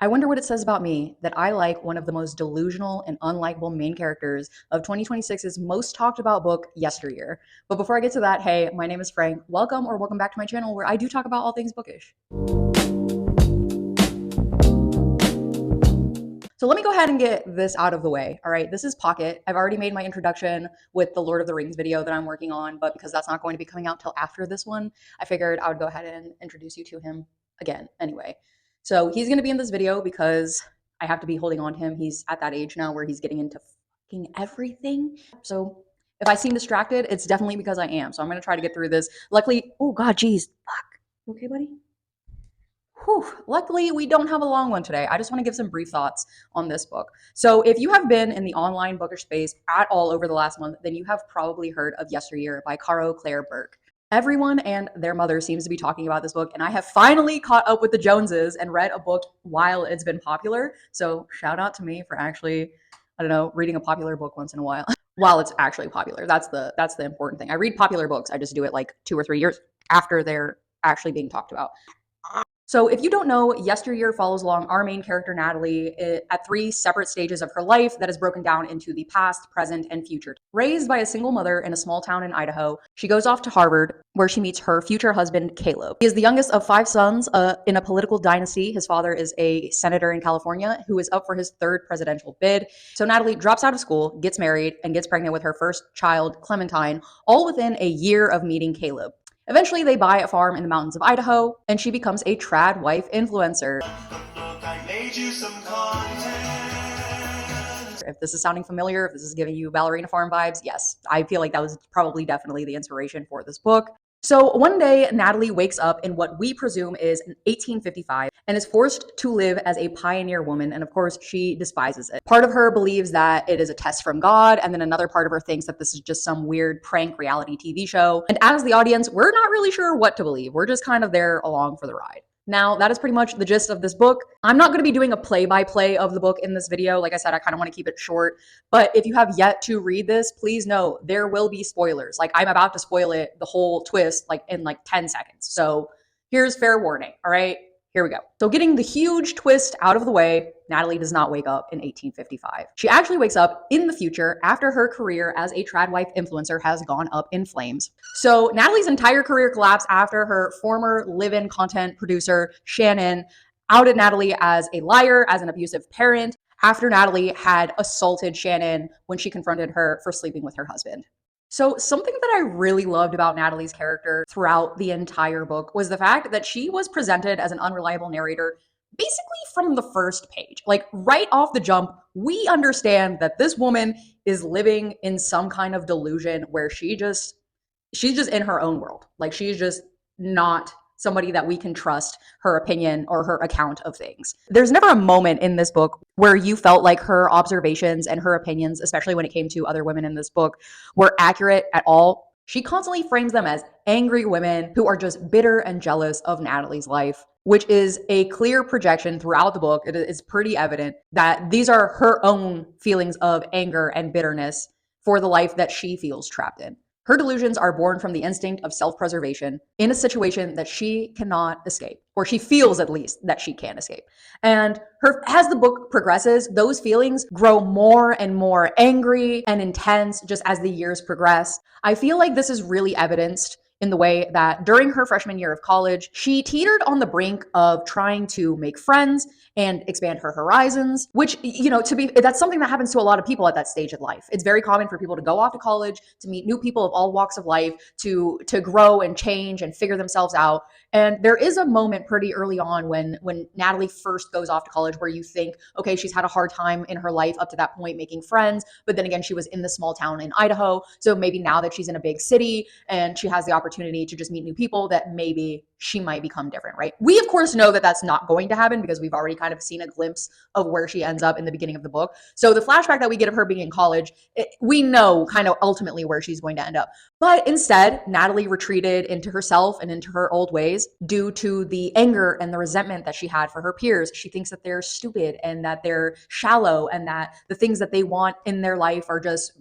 I wonder what it says about me that I like one of the most delusional and unlikable main characters of 2026's most talked about book, Yesteryear. But before I get to that, hey, my name is Frank. Welcome back to my channel where I do talk about all things bookish. So let me go ahead and get this out of the way. All right, this is Pocket. I've already made my introduction with the Lord of the Rings video that I'm working on, but because that's not going to be coming out till after this one, I figured I would go ahead and introduce you to him again anyway. So he's going to be in this video because I have to be holding on to him. He's at that age now where he's getting into fucking everything. So if I seem distracted, it's definitely because I am. So I'm going to try to get through this. Luckily, oh God, geez, fuck. Okay, buddy? Whew, luckily, we don't have a long one today. I just want to give some brief thoughts on this book. So, if you have been in the online bookish space at all over the last month, then you have probably heard of Yesteryear by Caro Claire Burke. Everyone and their mother seems to be talking about this book, and I have finally caught up with the Joneses and read a book while it's been popular. So, shout out to me for actually, I don't know, reading a popular book once in a while while it's actually popular. That's the important thing. I read popular books. I just do it like 2 or 3 years after they're actually being talked about. So if you don't know, Yesteryear follows along our main character, Natalie, at 3 separate stages of her life that is broken down into the past, present, and future. Raised by a single mother in a small town in Idaho, she goes off to Harvard, where she meets her future husband, Caleb. He is the youngest of 5 sons in a political dynasty. His father is a senator in California who is up for his 3rd presidential bid. So Natalie drops out of school, gets married, and gets pregnant with her first child, Clementine, all within a year of meeting Caleb. Eventually, they buy a farm in the mountains of Idaho, and she becomes a tradwife influencer. If this is sounding familiar, if this is giving you ballerina farm vibes, yes, I feel like that was probably definitely the inspiration for this book. So one day, Natalie wakes up in what we presume is 1855 and is forced to live as a pioneer woman. And of course, she despises it. Part of her believes that it is a test from God. And then another part of her thinks that this is just some weird prank reality TV show. And as the audience, we're not really sure what to believe. We're just kind of there along for the ride. Now, that is pretty much the gist of this book. I'm not going to be doing a play-by-play of the book in this video. Like I said, I kind of want to keep it short. But if you have yet to read this, please know there will be spoilers. Like I'm about to spoil it, the whole twist, like in like 10 seconds. So here's fair warning. All right, here we go. So getting the huge twist out of the way, Natalie does not wake up in 1855. She actually wakes up in the future after her career as a tradwife influencer has gone up in flames. So Natalie's entire career collapsed after her former live-in content producer, Shannon, outed Natalie as a liar, as an abusive parent, after Natalie had assaulted Shannon when she confronted her for sleeping with her husband. So something that I really loved about Natalie's character throughout the entire book was the fact that she was presented as an unreliable narrator basically from the first page. Like right off the jump, we understand that this woman is living in some kind of delusion where she's just in her own world. Like she's just not somebody that we can trust her opinion or her account of things. There's never a moment in this book where you felt like her observations and her opinions, especially when it came to other women in this book, were accurate at all. She constantly frames them as angry women who are just bitter and jealous of Natalie's life, which is a clear projection throughout the book. It is pretty evident that these are her own feelings of anger and bitterness for the life that she feels trapped in. Her delusions are born from the instinct of self-preservation in a situation that she cannot escape, or she feels at least that she can't escape. And as the book progresses, those feelings grow more and more angry and intense just as the years progress. I feel like this is really evidenced in the way that during her freshman year of college, she teetered on the brink of trying to make friends and expand her horizons, which, that's something that happens to a lot of people at that stage of life. It's very common for people to go off to college, to meet new people of all walks of life, to grow and change and figure themselves out. And there is a moment pretty early on when Natalie first goes off to college where you think, okay, she's had a hard time in her life up to that point making friends, but then again, she was in the small town in Idaho. So maybe now that she's in a big city and she has the opportunity to just meet new people, that maybe she might become different, right? We, of course, know that that's not going to happen because we've already kind of seen a glimpse of where she ends up in the beginning of the book. So the flashback that we get of her being in college, we know kind of ultimately where she's going to end up. But instead, Natalie retreated into herself and into her old ways due to the anger and the resentment that she had for her peers. She thinks that they're stupid and that they're shallow and that the things that they want in their life are just,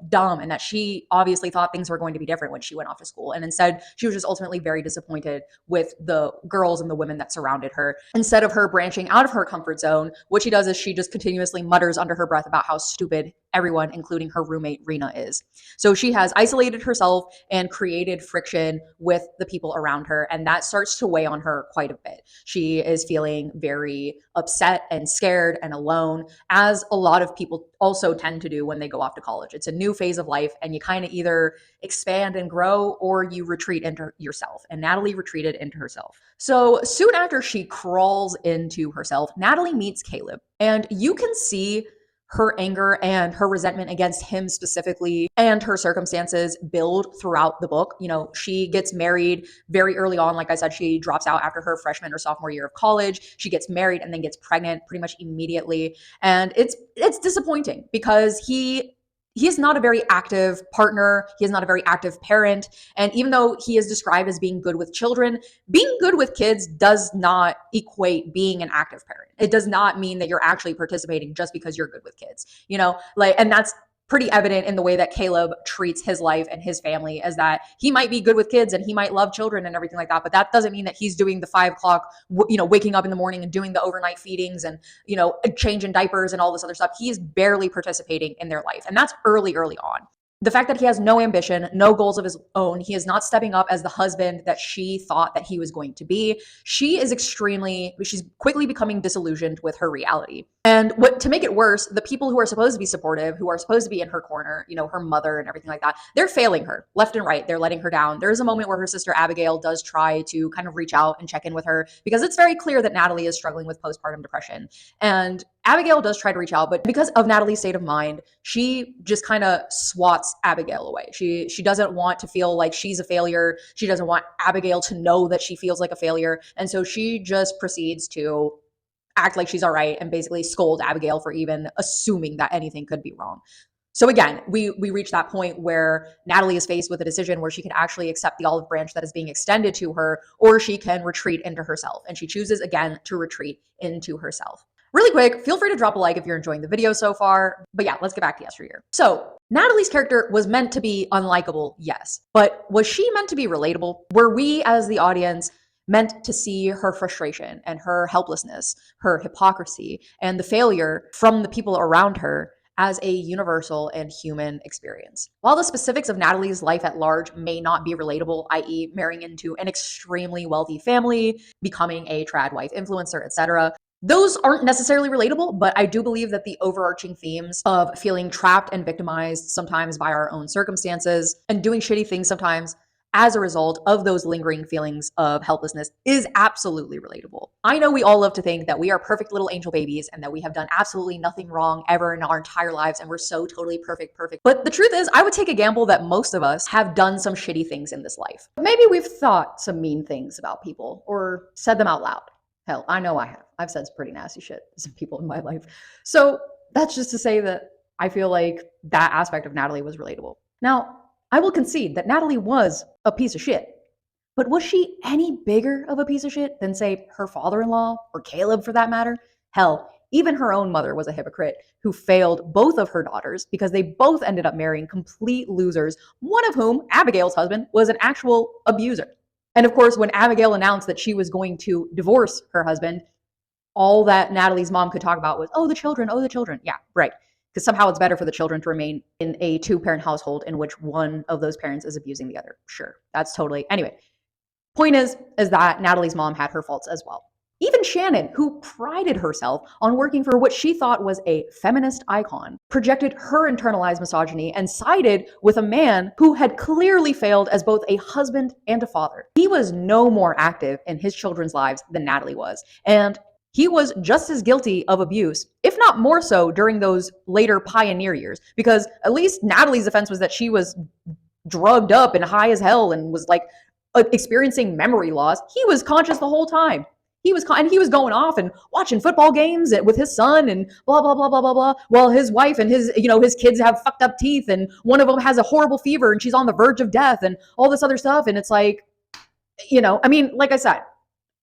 dumb, and that she obviously thought things were going to be different when she went off to school. And instead, she was just ultimately very disappointed with the girls and the women that surrounded her. Instead of her branching out of her comfort zone, what she does is she just continuously mutters under her breath about how stupid everyone, including her roommate Rena, is. So she has isolated herself and created friction with the people around her, and that starts to weigh on her quite a bit. She is feeling very upset and scared and alone, as a lot of people also tend to do when they go off to college. It's a new phase of life, and you kind of either expand and grow or you retreat into yourself. And Natalie retreated into herself. So soon after she crawls into herself, Natalie meets Caleb, and you can see her anger and her resentment against him specifically and her circumstances build throughout the book. You know, she gets married very early on. Like I said, she drops out after her freshman or sophomore year of college. She gets married and then gets pregnant pretty much immediately. And it's disappointing because he is not a very active partner. He is not a very active parent. And even though he is described as being good with children, being good with kids does not equate being an active parent. It does not mean that you're actually participating just because you're good with kids, you know, like, and that's pretty evident in the way that Caleb treats his life and his family, as that he might be good with kids and he might love children and everything like that. But that doesn't mean that he's doing the 5 o'clock, waking up in the morning and doing the overnight feedings and, changing diapers and all this other stuff. He is barely participating in their life. And that's early on. The fact that he has no ambition, no goals of his own, he is not stepping up as the husband that she thought that he was going to be. She's quickly becoming disillusioned with her reality. And to make it worse, the people who are supposed to be supportive, who are supposed to be in her corner, her mother and everything like that, they're failing her left and right. They're letting her down. There's a moment where her sister Abigail does try to kind of reach out and check in with her, because it's very clear that Natalie is struggling with postpartum depression. And Abigail does try to reach out, but because of Natalie's state of mind, she just kind of swats Abigail away. She doesn't want to feel like she's a failure. She doesn't want Abigail to know that she feels like a failure. And so she just proceeds to act like she's all right and basically scold Abigail for even assuming that anything could be wrong. So again, we reach that point where Natalie is faced with a decision where she can actually accept the olive branch that is being extended to her, or she can retreat into herself. And she chooses again to retreat into herself. Really quick, feel free to drop a like if you're enjoying the video so far. But yeah, let's get back to Yesteryear. So Natalie's character was meant to be unlikable, yes. But was she meant to be relatable? Were we as the audience meant to see her frustration and her helplessness, her hypocrisy, and the failure from the people around her as a universal and human experience? While the specifics of Natalie's life at large may not be relatable, i.e. marrying into an extremely wealthy family, becoming a tradwife influencer, etc., those aren't necessarily relatable, but I do believe that the overarching themes of feeling trapped and victimized sometimes by our own circumstances and doing shitty things sometimes as a result of those lingering feelings of helplessness is absolutely relatable. I know we all love to think that we are perfect little angel babies and that we have done absolutely nothing wrong ever in our entire lives and we're so totally perfect. But the truth is, I would take a gamble that most of us have done some shitty things in this life. Maybe we've thought some mean things about people or said them out loud. Hell, I know I have. I've said some pretty nasty shit to some people in my life. So that's just to say that I feel like that aspect of Natalie was relatable. Now, I will concede that Natalie was a piece of shit. But was she any bigger of a piece of shit than, say, her father-in-law or Caleb for that matter? Hell, even her own mother was a hypocrite who failed both of her daughters because they both ended up marrying complete losers, one of whom, Abigail's husband, was an actual abuser. And of course, when Abigail announced that she was going to divorce her husband, all that Natalie's mom could talk about was, oh, the children. Yeah, right. Because somehow it's better for the children to remain in a 2-parent household in which one of those parents is abusing the other. Sure, that's totally... Anyway, point is that Natalie's mom had her faults as well. Even Shannon, who prided herself on working for what she thought was a feminist icon, projected her internalized misogyny and sided with a man who had clearly failed as both a husband and a father. He was no more active in his children's lives than Natalie was, and he was just as guilty of abuse, if not more so, during those later pioneer years, because at least Natalie's defense was that she was drugged up and high as hell and was like experiencing memory loss. He was conscious the whole time. He was going off and watching football games with his son and blah, blah, blah, blah, blah, blah, while his wife and his kids have fucked up teeth and one of them has a horrible fever and she's on the verge of death and all this other stuff. And it's like, like I said,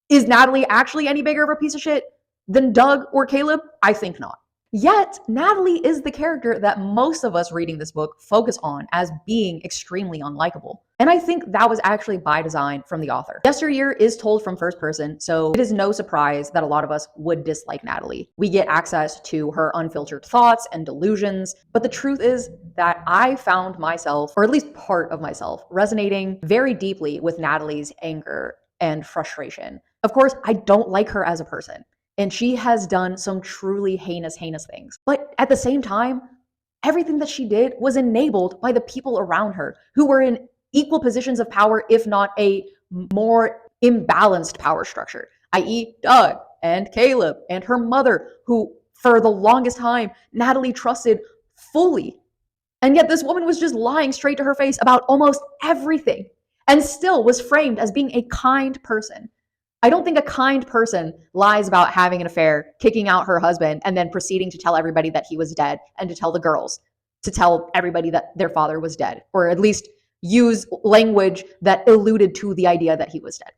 is Natalie actually any bigger of a piece of shit than Doug or Caleb? I think not. Yet, Natalie is the character that most of us reading this book focus on as being extremely unlikable. And I think that was actually by design from the author. Yesteryear is told from first person, so it is no surprise that a lot of us would dislike Natalie. We get access to her unfiltered thoughts and delusions, but the truth is that I found myself, or at least part of myself, resonating very deeply with Natalie's anger and frustration. Of course, I don't like her as a person, and she has done some truly heinous things. But at the same time, everything that she did was enabled by the people around her who were in equal positions of power, if not a more imbalanced power structure, i.e., Doug and Caleb and her mother, who for the longest time Natalie trusted fully. And yet this woman was just lying straight to her face about almost everything and still was framed as being a kind person. I don't think a kind person lies about having an affair, kicking out her husband, and then proceeding to tell everybody that he was dead, and to tell the girls, to tell everybody that their father was dead, or at least use language that alluded to the idea that he was dead.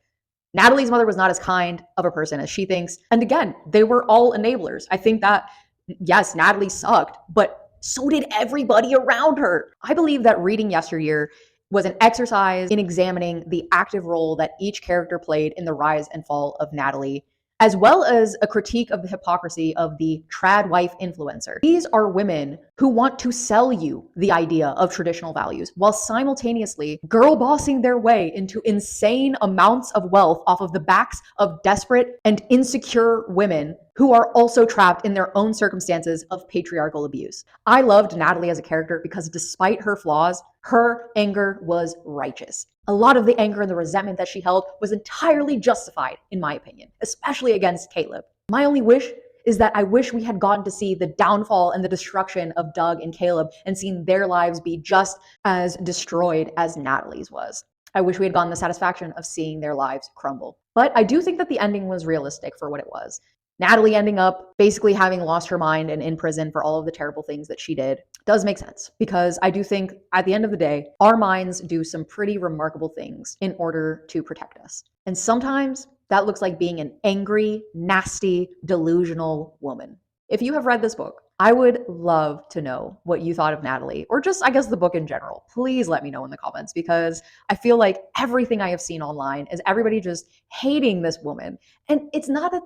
Natalie's mother was not as kind of a person as she thinks. And again, they were all enablers. I think that, yes, Natalie sucked, but so did everybody around her. I believe that reading Yesteryear was an exercise in examining the active role that each character played in the rise and fall of Natalie, as well as a critique of the hypocrisy of the tradwife influencer. These are women who want to sell you the idea of traditional values while simultaneously girl bossing their way into insane amounts of wealth off of the backs of desperate and insecure women who are also trapped in their own circumstances of patriarchal abuse. I loved Natalie as a character because despite her flaws, her anger was righteous. A lot of the anger and the resentment that she held was entirely justified, in my opinion, especially against Caleb. My only wish is that I wish we had gotten to see the downfall and the destruction of Doug and Caleb and seen their lives be just as destroyed as Natalie's was. I wish we had gotten the satisfaction of seeing their lives crumble. But I do think that the ending was realistic for what it was. Natalie ending up basically having lost her mind and in prison for all of the terrible things that she did does make sense, because I do think at the end of the day, our minds do some pretty remarkable things in order to protect us. And sometimes that looks like being an angry, nasty, delusional woman. If you have read this book, I would love to know what you thought of Natalie, or just, I guess, the book in general. Please let me know in the comments, because I feel like everything I have seen online is everybody just hating this woman. And it's not that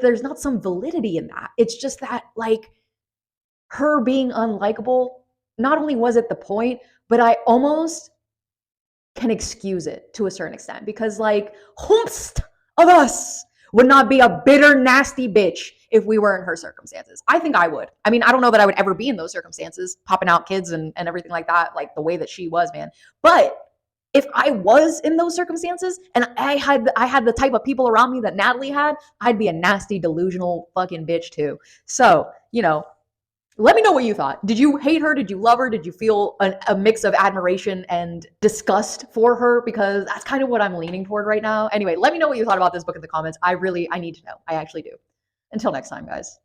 there's not some validity in that. It's just that, like, her being unlikable, not only was it the point, but I almost can excuse it to a certain extent, because, like, whomst of us would not be a bitter, nasty bitch if we were in her circumstances? I think I would. I mean, I don't know that I would ever be in those circumstances, popping out kids and everything like that, like the way that she was, man. But if I was in those circumstances and I had the type of people around me that Natalie had, I'd be a nasty, delusional fucking bitch too. So, let me know what you thought. Did you hate her? Did you love her? Did you feel a mix of admiration and disgust for her? Because that's kind of what I'm leaning toward right now. Anyway, let me know what you thought about this book in the comments. I need to know. I actually do. Until next time, guys.